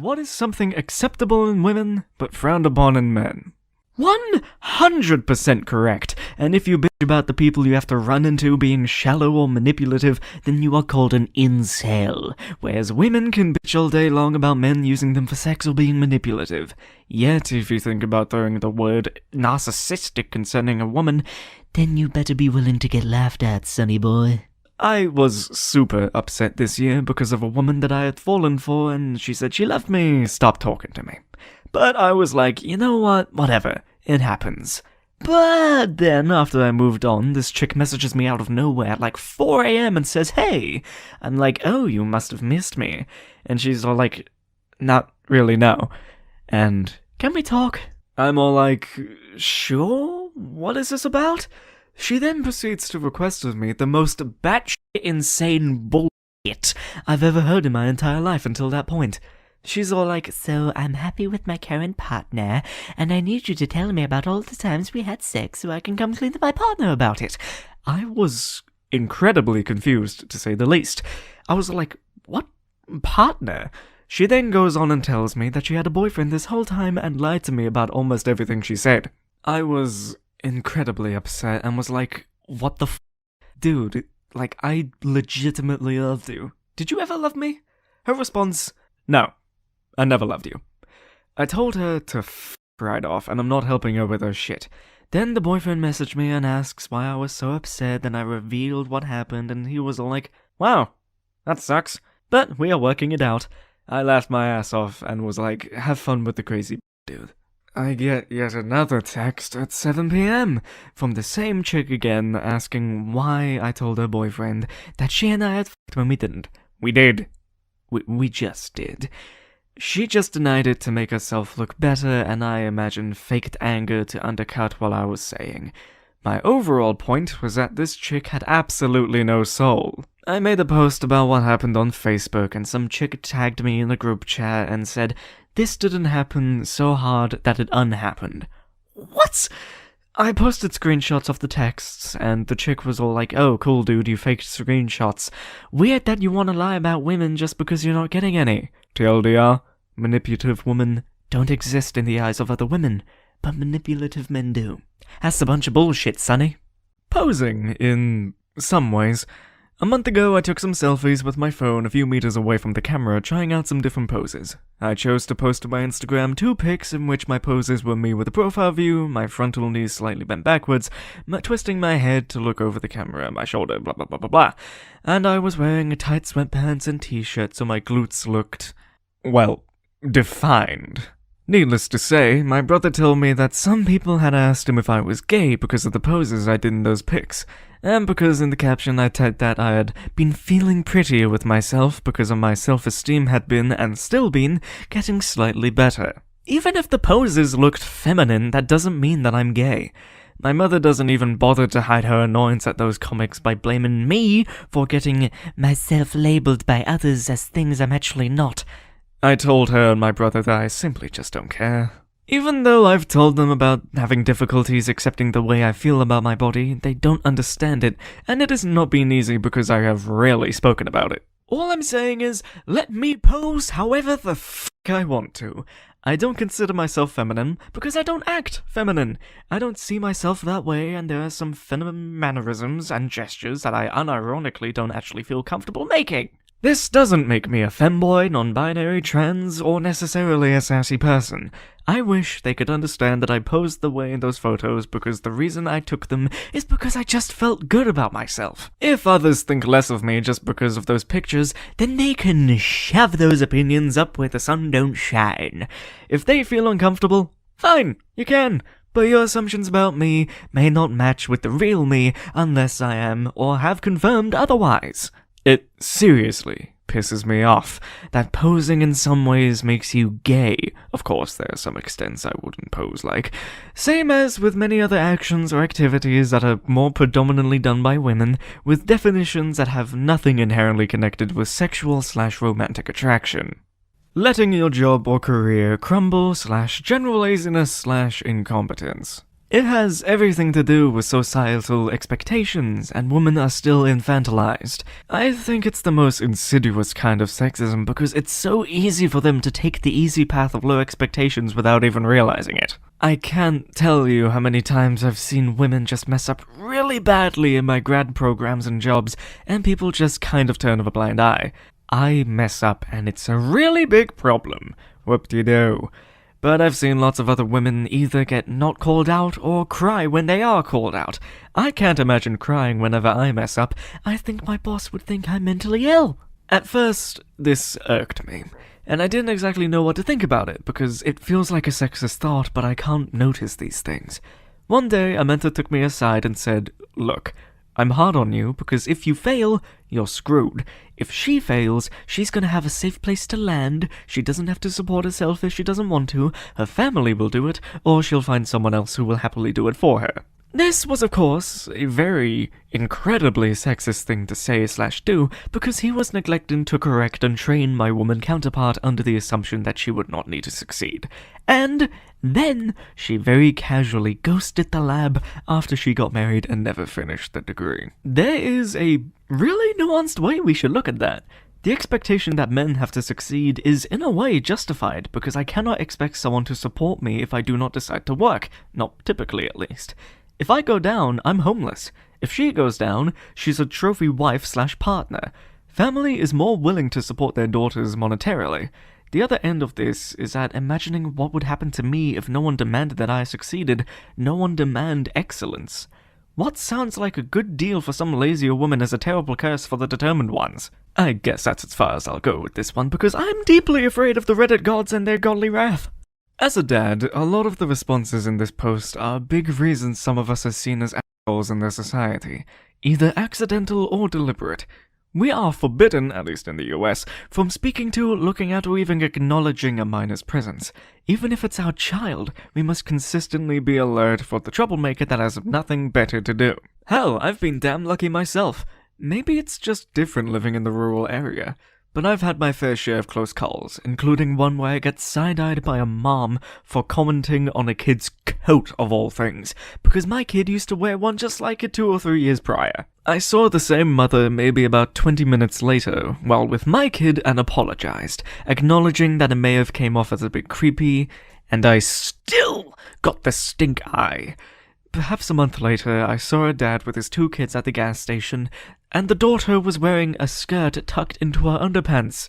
What is something acceptable in women, but frowned upon in men? 100% correct, and if you bitch about the people you have to run into being shallow or manipulative, then you are called an incel, whereas women can bitch all day long about men using them for sex or being manipulative. Yet, if you think about throwing the word narcissistic concerning a woman, then you better be willing to get laughed at, sonny boy. I was super upset this year because of a woman that I had fallen for, and she said she loved me, stopped talking to me. But I was like, you know what, whatever, it happens. But then, after I moved on, this chick messages me out of nowhere at like 4 a.m. and says, hey! I'm like, oh, you must have missed me. And she's all like, not really, no. And, can we talk? I'm all like, sure? What is this about? She then proceeds to request of me the most batshit insane bullshit I've ever heard in my entire life until that point. She's all like, so I'm happy with my current partner, and I need you to tell me about all the times we had sex so I can come clean to my partner about it. I was incredibly confused, to say the least. I was like, what partner? She then goes on and tells me that she had a boyfriend this whole time and lied to me about almost everything she said. I was incredibly upset and was like, what the Dude, like, I legitimately loved you. Did you ever love me? Her response, no. I never loved you. I told her to right off, and I'm not helping her with her shit. Then the boyfriend messaged me and asks why I was so upset, and I revealed what happened, and he was all like, wow, that sucks, but we are working it out. I laughed my ass off and was like, have fun with the crazy dude. I get yet another text at 7 p.m. from the same chick again, asking why I told her boyfriend that she and I had f***ed when we didn't. We did. We just did. She just denied it to make herself look better, and I imagine faked anger to undercut what I was saying. My overall point was that this chick had absolutely no soul. I made a post about what happened on Facebook, and some chick tagged me in a group chat and said, this didn't happen so hard that it unhappened. What? I posted screenshots of the texts, and the chick was all like, oh, cool dude, you faked screenshots. Weird that you want to lie about women just because you're not getting any. TLDR, manipulative women don't exist in the eyes of other women, but manipulative men do. That's a bunch of bullshit, sonny. Posing, in some ways. A month ago, I took some selfies with my phone a few meters away from the camera, trying out some different poses. I chose to post to my Instagram 2 pics in which my poses were me with a profile view, my frontal knees slightly bent backwards, twisting my head to look over the camera, my shoulder, blah blah blah blah blah. And I was wearing tight sweatpants and t-shirt so my glutes looked, well, defined. Needless to say, my brother told me that some people had asked him if I was gay because of the poses I did in those pics, and because in the caption I typed that I had been feeling prettier with myself because of my self-esteem had been, and still been, getting slightly better. Even if the poses looked feminine, that doesn't mean that I'm gay. My mother doesn't even bother to hide her annoyance at those comics by blaming me for getting myself labeled by others as things I'm actually not. I told her and my brother that I simply just don't care. Even though I've told them about having difficulties accepting the way I feel about my body, they don't understand it, and it has not been easy because I have rarely spoken about it. All I'm saying is, let me pose however the f*** I want to. I don't consider myself feminine because I don't act feminine. I don't see myself that way, and there are some feminine mannerisms and gestures that I unironically don't actually feel comfortable making. This doesn't make me a femboy, non-binary, trans, or necessarily a sassy person. I wish they could understand that I posed the way in those photos because the reason I took them is because I just felt good about myself. If others think less of me just because of those pictures, then they can shove those opinions up where the sun don't shine. If they feel uncomfortable, fine, you can. But your assumptions about me may not match with the real me unless I am or have confirmed otherwise. It seriously pisses me off that posing in some ways makes you gay. Of course, there are some extents I wouldn't pose like. Same as with many other actions or activities that are more predominantly done by women, with definitions that have nothing inherently connected with sexual/romantic attraction. Letting your job or career crumble / general laziness / incompetence. It has everything to do with societal expectations, and women are still infantilized. I think it's the most insidious kind of sexism because it's so easy for them to take the easy path of low expectations without even realizing it. I can't tell you how many times I've seen women just mess up really badly in my grad programs and jobs, and people just kind of turn a blind eye. I mess up, and it's a really big problem. Whoop-de-doo. But I've seen lots of other women either get not called out or cry when they are called out. I can't imagine crying whenever I mess up. I think my boss would think I'm mentally ill. At first, this irked me, and I didn't exactly know what to think about it, because it feels like a sexist thought, but I can't notice these things. One day, a mentor took me aside and said, "Look, I'm hard on you because if you fail, you're screwed. If she fails, she's gonna have a safe place to land, she doesn't have to support herself if she doesn't want to, her family will do it, or she'll find someone else who will happily do it for her." This was, of course, a very incredibly sexist thing to say/do, because he was neglecting to correct and train my woman counterpart under the assumption that she would not need to succeed. And then she very casually ghosted the lab after she got married and never finished the degree. There is a really nuanced way we should look at that. The expectation that men have to succeed is in a way justified, because I cannot expect someone to support me if I do not decide to work, not typically at least. If I go down, I'm homeless. If she goes down, she's a trophy wife/partner. Family is more willing to support their daughters monetarily. The other end of this is that imagining what would happen to me if no one demanded that I succeeded, no one demand excellence. What sounds like a good deal for some lazier woman is a terrible curse for the determined ones. I guess that's as far as I'll go with this one, because I'm deeply afraid of the Reddit gods and their godly wrath. As a dad, a lot of the responses in this post are big reasons some of us are seen as assholes in their society, either accidental or deliberate. We are forbidden, at least in the US, from speaking to, looking at, or even acknowledging a minor's presence. Even if it's our child, we must consistently be alert for the troublemaker that has nothing better to do. Hell, I've been damn lucky myself. Maybe it's just different living in the rural area. But I've had my fair share of close calls, including one where I get side-eyed by a mom for commenting on a kid's coat of all things, because my kid used to wear one just like it 2 or 3 years prior. I saw the same mother maybe about 20 minutes later, while with my kid, and apologized, acknowledging that it may have came off as a bit creepy, and I still got the stink eye. Perhaps a month later, I saw a dad with his 2 kids at the gas station, and the daughter was wearing a skirt tucked into her underpants.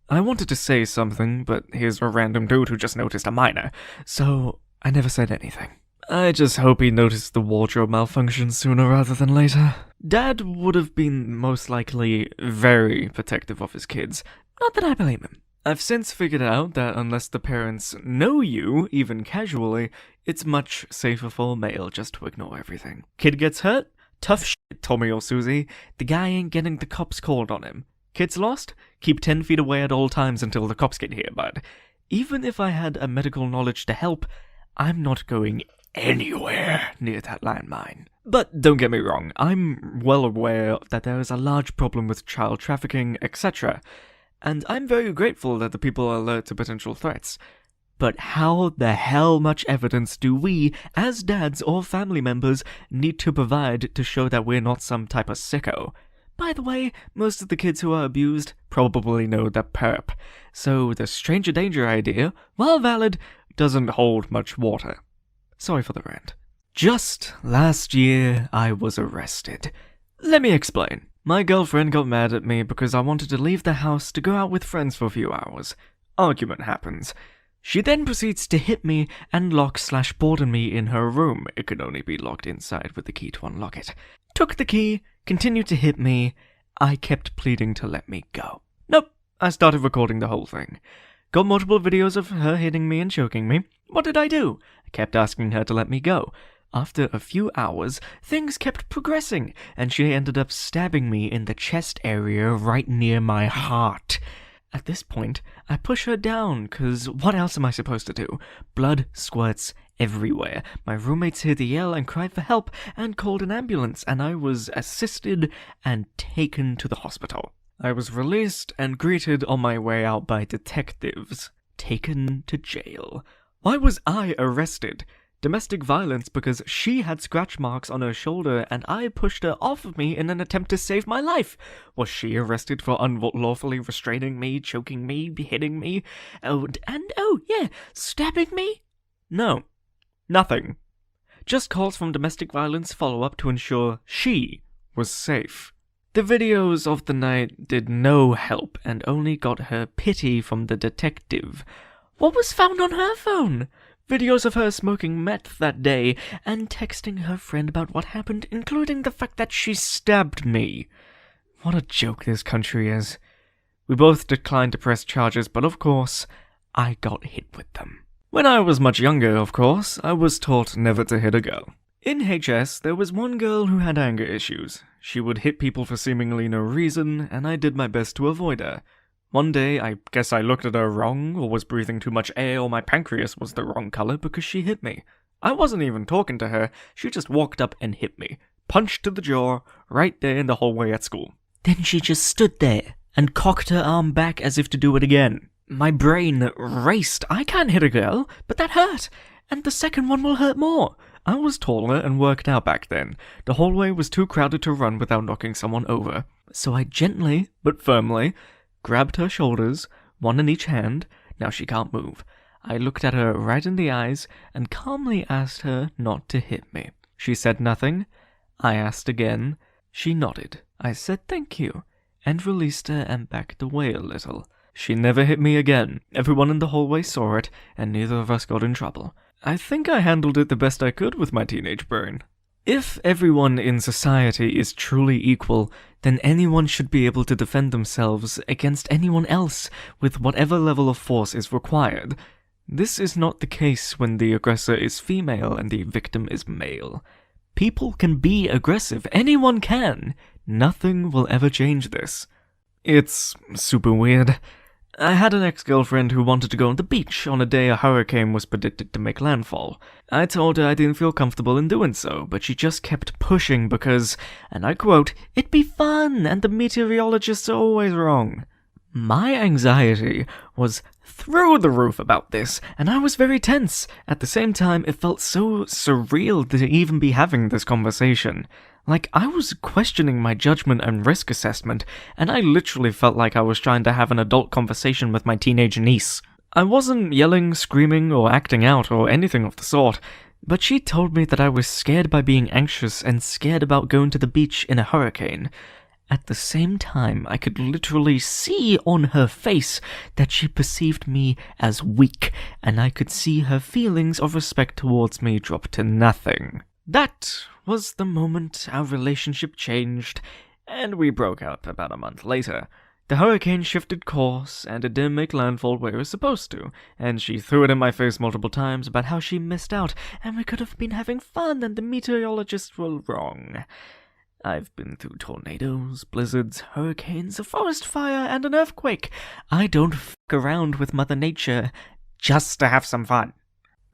I wanted to say something, but here's a random dude who just noticed a minor, so I never said anything. I just hope he noticed the wardrobe malfunction sooner rather than later. Dad would have been most likely very protective of his kids, not that I blame him. I've since figured out that unless the parents know you, even casually, it's much safer for a male just to ignore everything. Kid gets hurt? Tough shit, Tommy or Susie. The guy ain't getting the cops called on him. Kids lost? Keep 10 feet away at all times until the cops get here, bud. Even if I had a medical knowledge to help, I'm not going anywhere near that landmine. But don't get me wrong, I'm well aware that there is a large problem with child trafficking, etc., and I'm very grateful that the people are alert to potential threats. But how the hell much evidence do we, as dads or family members, need to provide to show that we're not some type of sicko? By the way, most of the kids who are abused probably know the perp, so the stranger danger idea, while valid, doesn't hold much water. Sorry for the rant. Just last year, I was arrested. Let me explain. My girlfriend got mad at me because I wanted to leave the house to go out with friends for a few hours. Argument happens. She then proceeds to hit me and lock/boarding me in her room. It could only be locked inside with the key to unlock it. Took the key, continued to hit me. I kept pleading to let me go. Nope, I started recording the whole thing. Got multiple videos of her hitting me and choking me. What did I do? I kept asking her to let me go. After a few hours, things kept progressing, and she ended up stabbing me in the chest area right near my heart. At this point, I push her down, cause what else am I supposed to do? Blood squirts everywhere. My roommates hear the yell and cry for help, and called an ambulance, and I was assisted and taken to the hospital. I was released and greeted on my way out by detectives. Taken to jail. Why was I arrested? Domestic violence because she had scratch marks on her shoulder and I pushed her off of me in an attempt to save my life. Was she arrested for unlawfully restraining me, choking me, hitting me, stabbing me? No. Nothing. Just calls from domestic violence follow-up to ensure she was safe. The videos of the night did no help and only got her pity from the detective. What was found on her phone? Videos of her smoking meth that day and texting her friend about what happened, including the fact that she stabbed me. What a joke this country is. We both declined to press charges, but of course, I got hit with them. When I was much younger, of course, I was taught never to hit a girl. In HS, there was one girl who had anger issues. She would hit people for seemingly no reason, and I did my best to avoid her. One day, I guess I looked at her wrong, or was breathing too much air, or my pancreas was the wrong color because she hit me. I wasn't even talking to her, she just walked up and hit me. Punched to the jaw, right there in the hallway at school. Then she just stood there, and cocked her arm back as if to do it again. My brain raced. I can't hit a girl, but that hurt, and the second one will hurt more. I was taller and worked out back then. The hallway was too crowded to run without knocking someone over. So I gently, but firmly, grabbed her shoulders, one in each hand. Now she can't move. I looked at her right in the eyes and calmly asked her not to hit me. She said nothing. I asked again. She nodded. I said thank you, and released her and backed away a little. She never hit me again. Everyone in the hallway saw it, and neither of us got in trouble. I think I handled it the best I could with my teenage brain. If everyone in society is truly equal, then anyone should be able to defend themselves against anyone else with whatever level of force is required. This is not the case when the aggressor is female and the victim is male. People can be aggressive. Anyone can. Nothing will ever change this. It's super weird. I had an ex-girlfriend who wanted to go on the beach on a day a hurricane was predicted to make landfall. I told her I didn't feel comfortable in doing so, but she just kept pushing because, and I quote, "It'd be fun, and the meteorologists are always wrong." My anxiety was through the roof about this, and I was very tense. At the same time, it felt so surreal to even be having this conversation. Like, I was questioning my judgment and risk assessment, and I literally felt like I was trying to have an adult conversation with my teenage niece. I wasn't yelling, screaming, or acting out, or anything of the sort, but she told me that I was scared by being anxious and scared about going to the beach in a hurricane. At the same time, I could literally see on her face that she perceived me as weak, and I could see her feelings of respect towards me drop to nothing. That was the moment our relationship changed, and we broke up about a month later. The hurricane shifted course, and it didn't make landfall where it was supposed to, and she threw it in my face multiple times about how she missed out, and we could have been having fun, and the meteorologists were wrong. I've been through tornadoes, blizzards, hurricanes, a forest fire, and an earthquake. I don't f*** around with Mother Nature just to have some fun.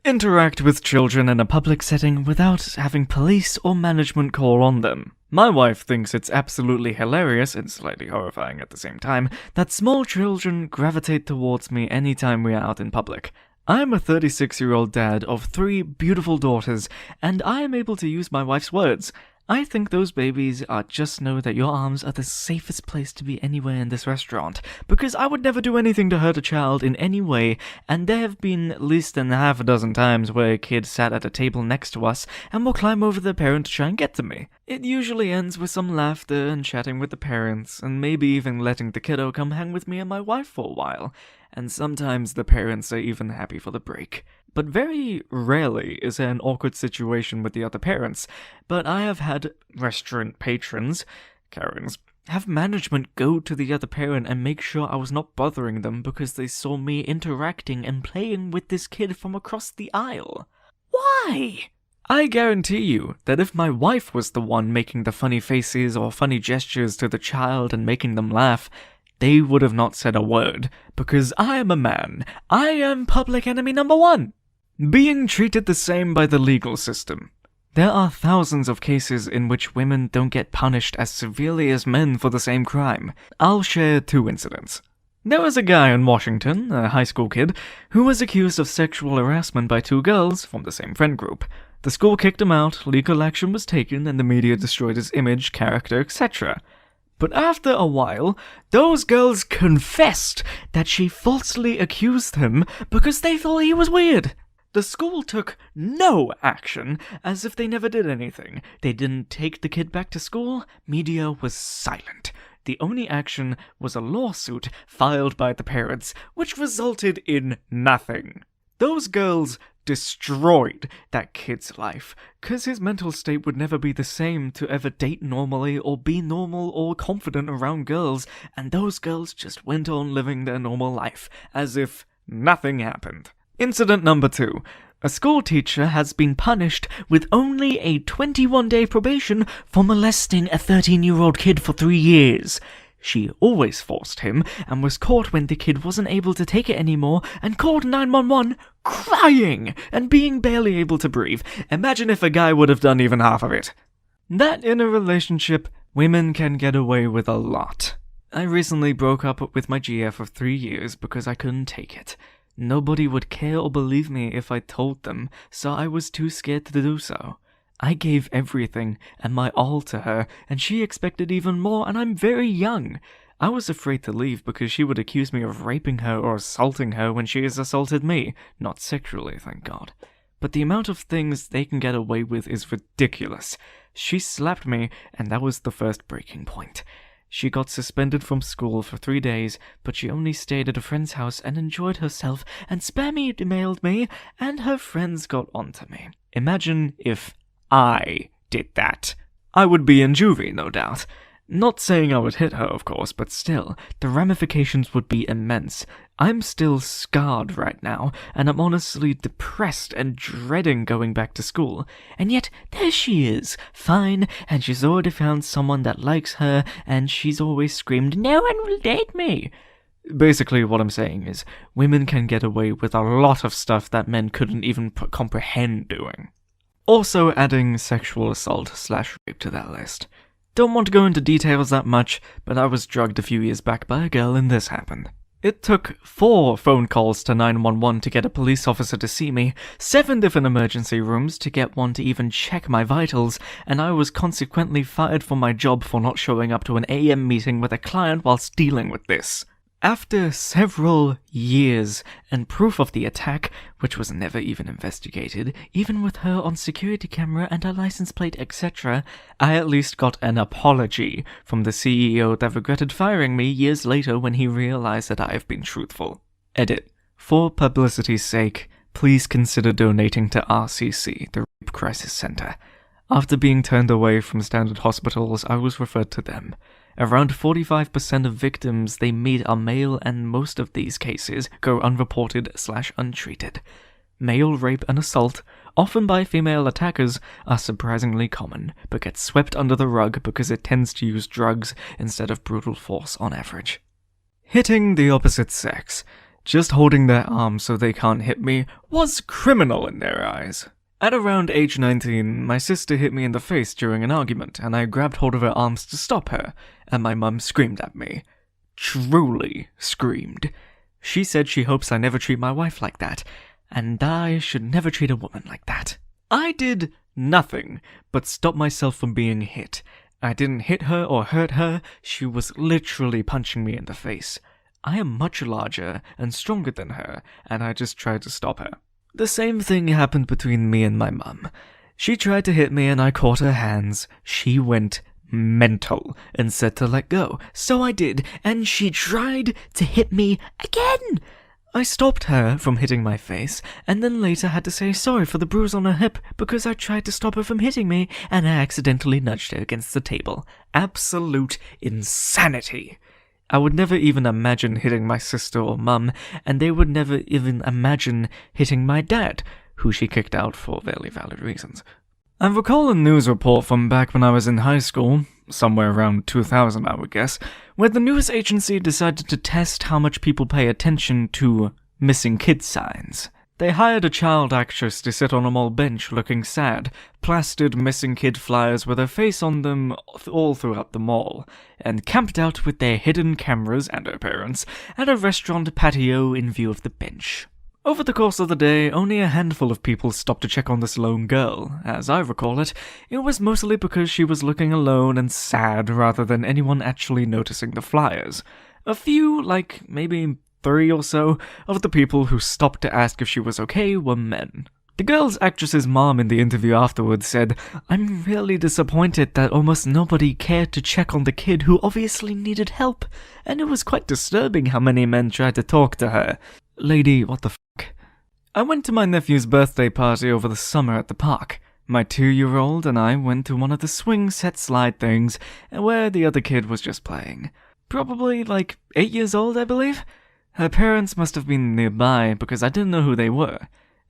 Interact with children in a public setting without having police or management call on them. My wife thinks it's absolutely hilarious, and slightly horrifying at the same time, that small children gravitate towards me anytime we are out in public. I'm a 36-year-old dad of 3 beautiful daughters, and I am able to use my wife's words. I think those babies just know that your arms are the safest place to be anywhere in this restaurant, because I would never do anything to hurt a child in any way, and there have been at least half a dozen times where a kid sat at a table next to us and will climb over their parent to try and get to me. It usually ends with some laughter and chatting with the parents, and maybe even letting the kiddo come hang with me and my wife for a while, and sometimes the parents are even happy for the break. But very rarely is there an awkward situation with the other parents, but I have had restaurant patrons, Karens, have management go to the other parent and make sure I was not bothering them because they saw me interacting and playing with this kid from across the aisle. Why? I guarantee you that if my wife was the one making the funny faces or funny gestures to the child and making them laugh, they would have not said a word, because I am a man. I am public enemy number 1. Being treated the same by the legal system. There are thousands of cases in which women don't get punished as severely as men for the same crime. I'll share 2 incidents. There was a guy in Washington, a high school kid, who was accused of sexual harassment by two girls from the same friend group. The school kicked him out, legal action was taken, and the media destroyed his image, character, etc. But after a while, those girls confessed that she falsely accused him because they thought he was weird. The school took no action, as if they never did anything. They didn't take the kid back to school. Media was silent. The only action was a lawsuit filed by the parents, which resulted in nothing. Those girls destroyed that kid's life, cause his mental state would never be the same to ever date normally or be normal or confident around girls, and those girls just went on living their normal life, as if nothing happened. Incident number 2. A school teacher has been punished with only a 21-day probation for molesting a 13-year-old kid for 3 years. She always forced him, and was caught when the kid wasn't able to take it anymore and called 911, crying and being barely able to breathe. Imagine if a guy would have done even half of it. That in a relationship, women can get away with a lot. I recently broke up with my GF of 3 years because I couldn't take it. Nobody would care or believe me if I told them, so I was too scared to do so. I gave everything and my all to her, and she expected even more, and I'm very young. I was afraid to leave because she would accuse me of raping her or assaulting her when she has assaulted me. Not sexually, thank God. But the amount of things they can get away with is ridiculous. She slapped me, and that was the first breaking point. She got suspended from school for 3 days, but she only stayed at a friend's house and enjoyed herself and spam-mailed me, and her friends got onto me. Imagine if I did that. I would be in juvie, no doubt. Not saying I would hit her, of course, but still, the ramifications would be immense. I'm still scarred right now, and I'm honestly depressed and dreading going back to school. And yet, there she is, fine, and she's already found someone that likes her, and she's always screamed, "No one will date me!" Basically, what I'm saying is, women can get away with a lot of stuff that men couldn't even comprehend doing. Also adding sexual assault/rape to that list. Don't want to go into details that much, but I was drugged a few years back by a girl and this happened. It took 4 phone calls to 911 to get a police officer to see me, 7 different emergency rooms to get one to even check my vitals, and I was consequently fired from my job for not showing up to an AM meeting with a client whilst dealing with this. After several years and proof of the attack, which was never even investigated, even with her on security camera and her license plate, etc., I at least got an apology from the CEO that regretted firing me years later when he realized that I have been truthful. Edit. For publicity's sake, please consider donating to RCC, the Rape Crisis Center. After being turned away from standard hospitals, I was referred to them. Around 45% of victims they meet are male, and most of these cases go unreported/untreated. Male rape and assault, often by female attackers, are surprisingly common, but get swept under the rug because it tends to use drugs instead of brutal force on average. Hitting the opposite sex, just holding their arm so they can't hit me, was criminal in their eyes. At around age 19, my sister hit me in the face during an argument, and I grabbed hold of her arms to stop her, and my mum screamed at me. Truly screamed. She said she hopes I never treat my wife like that, and I should never treat a woman like that. I did nothing but stop myself from being hit. I didn't hit her or hurt her, she was literally punching me in the face. I am much larger and stronger than her, and I just tried to stop her. The same thing happened between me and my mum. She tried to hit me and I caught her hands. She went mental and said to let go. So I did, and she tried to hit me again. I stopped her from hitting my face, and then later had to say sorry for the bruise on her hip because I tried to stop her from hitting me and I accidentally nudged her against the table. Absolute insanity. I would never even imagine hitting my sister or mum, and they would never even imagine hitting my dad, who she kicked out for very valid reasons. I recall a news report from back when I was in high school, somewhere around 2000 I would guess, where the news agency decided to test how much people pay attention to missing kid signs. They hired a child actress to sit on a mall bench looking sad, plastered missing kid flyers with her face on them all throughout the mall, and camped out with their hidden cameras and her parents at a restaurant patio in view of the bench. Over the course of the day, only a handful of people stopped to check on this lone girl. As I recall it was mostly because she was looking alone and sad rather than anyone actually noticing the flyers. A few, like maybe 3 or so, of the people who stopped to ask if she was okay were men. The girl's actress's mom in the interview afterwards said, "I'm really disappointed that almost nobody cared to check on the kid who obviously needed help, and it was quite disturbing how many men tried to talk to her. Lady, what the fuck?" I went to my nephew's birthday party over the summer at the park. My 2-year-old and I went to one of the swing set slide things where the other kid was just playing. Probably like 8 years old, I believe. Her parents must have been nearby because I didn't know who they were.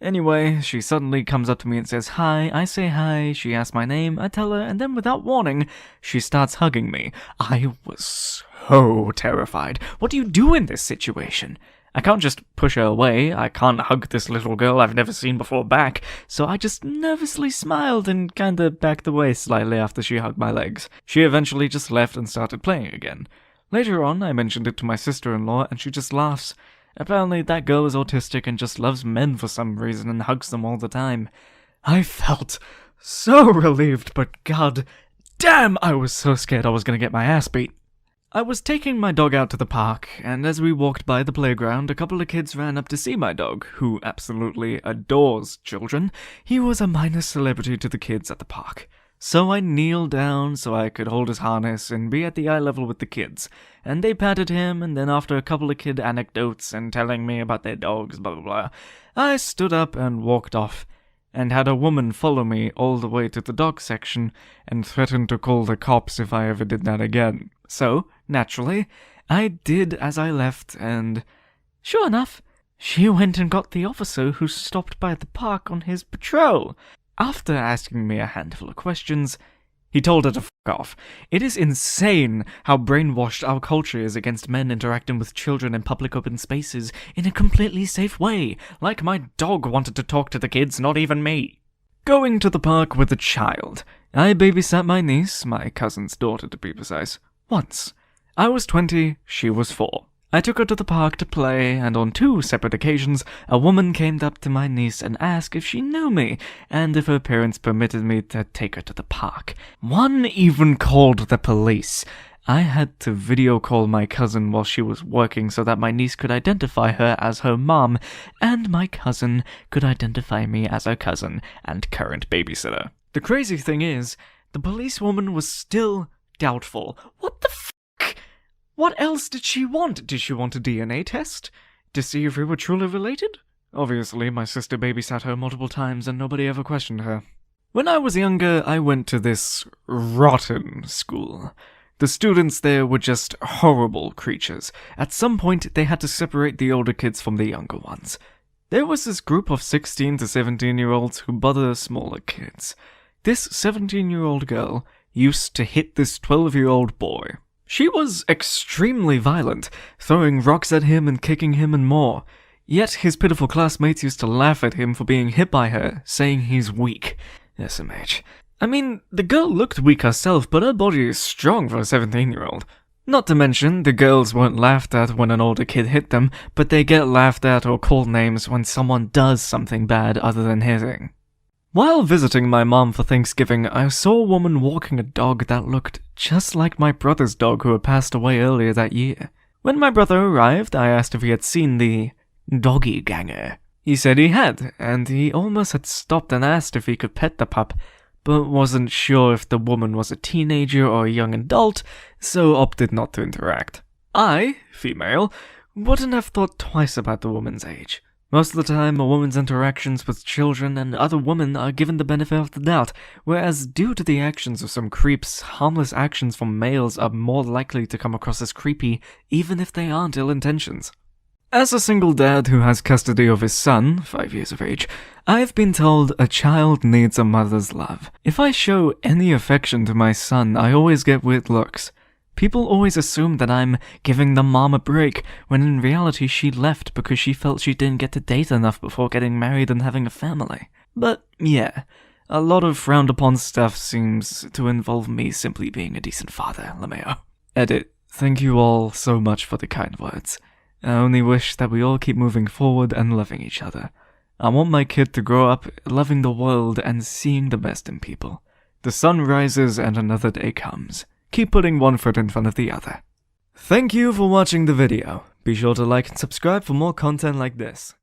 Anyway, she suddenly comes up to me and says hi, I say hi, she asks my name, I tell her, and then without warning, she starts hugging me. I was so terrified. What do you do in this situation? I can't just push her away, I can't hug this little girl I've never seen before back, so I just nervously smiled and kinda backed away slightly after she hugged my legs. She eventually just left and started playing again. Later on, I mentioned it to my sister-in-law, and she just laughs. Apparently, that girl is autistic and just loves men for some reason and hugs them all the time. I felt so relieved, but god damn, I was so scared I was gonna get my ass beat. I was taking my dog out to the park, and as we walked by the playground, a couple of kids ran up to see my dog, who absolutely adores children. He was a minor celebrity to the kids at the park. So I kneeled down so I could hold his harness and be at the eye level with the kids, and they patted him, and then after a couple of kid anecdotes and telling me about their dogs, blah blah blah, I stood up and walked off, and had a woman follow me all the way to the dog section and threatened to call the cops if I ever did that again. So, naturally, I did as I left, and sure enough, she went and got the officer who stopped by the park on his patrol. After asking me a handful of questions, he told her to f*** off. It is insane how brainwashed our culture is against men interacting with children in public open spaces in a completely safe way, like my dog wanted to talk to the kids, not even me. Going to the park with a child. I babysat my niece, my cousin's daughter to be precise, once. I was 20, she was 4. I took her to the park to play, and on 2 separate occasions, a woman came up to my niece and asked if she knew me, and if her parents permitted me to take her to the park. One even called the police. I had to video call my cousin while she was working so that my niece could identify her as her mom, and my cousin could identify me as her cousin and current babysitter. The crazy thing is, the policewoman was still doubtful. What the fuck? What else did she want? Did she want a DNA test? To see if we were truly related? Obviously, my sister babysat her multiple times and nobody ever questioned her. When I was younger, I went to this rotten school. The students there were just horrible creatures. At some point, they had to separate the older kids from the younger ones. There was this group of 16 to 17-year-olds who bother smaller kids. This 17-year-old girl used to hit this 12-year-old boy. She was extremely violent, throwing rocks at him and kicking him and more. Yet his pitiful classmates used to laugh at him for being hit by her, saying he's weak. SMH. I mean, the girl looked weak herself, but her body is strong for a 17-year-old. Not to mention, the girls weren't laughed at when an older kid hit them, but they get laughed at or called names when someone does something bad other than hitting. While visiting my mom for Thanksgiving, I saw a woman walking a dog that looked just like my brother's dog who had passed away earlier that year. When my brother arrived, I asked if he had seen the doggy ganger. He said he had, and he almost had stopped and asked if he could pet the pup, but wasn't sure if the woman was a teenager or a young adult, so opted not to interact. I, female, wouldn't have thought twice about the woman's age. Most of the time, a woman's interactions with children and other women are given the benefit of the doubt, whereas due to the actions of some creeps, harmless actions from males are more likely to come across as creepy, even if they aren't ill intentions. As a single dad who has custody of his son, 5 years of age, I've been told a child needs a mother's love. If I show any affection to my son, I always get weird looks. People always assume that I'm giving the mom a break, when in reality she left because she felt she didn't get to date enough before getting married and having a family. But yeah, a lot of frowned upon stuff seems to involve me simply being a decent father, LeMayo. Edit. Thank you all so much for the kind words. I only wish that we all keep moving forward and loving each other. I want my kid to grow up loving the world and seeing the best in people. The sun rises and another day comes. Keep putting one foot in front of the other. Thank you for watching the video. Be sure to like and subscribe for more content like this.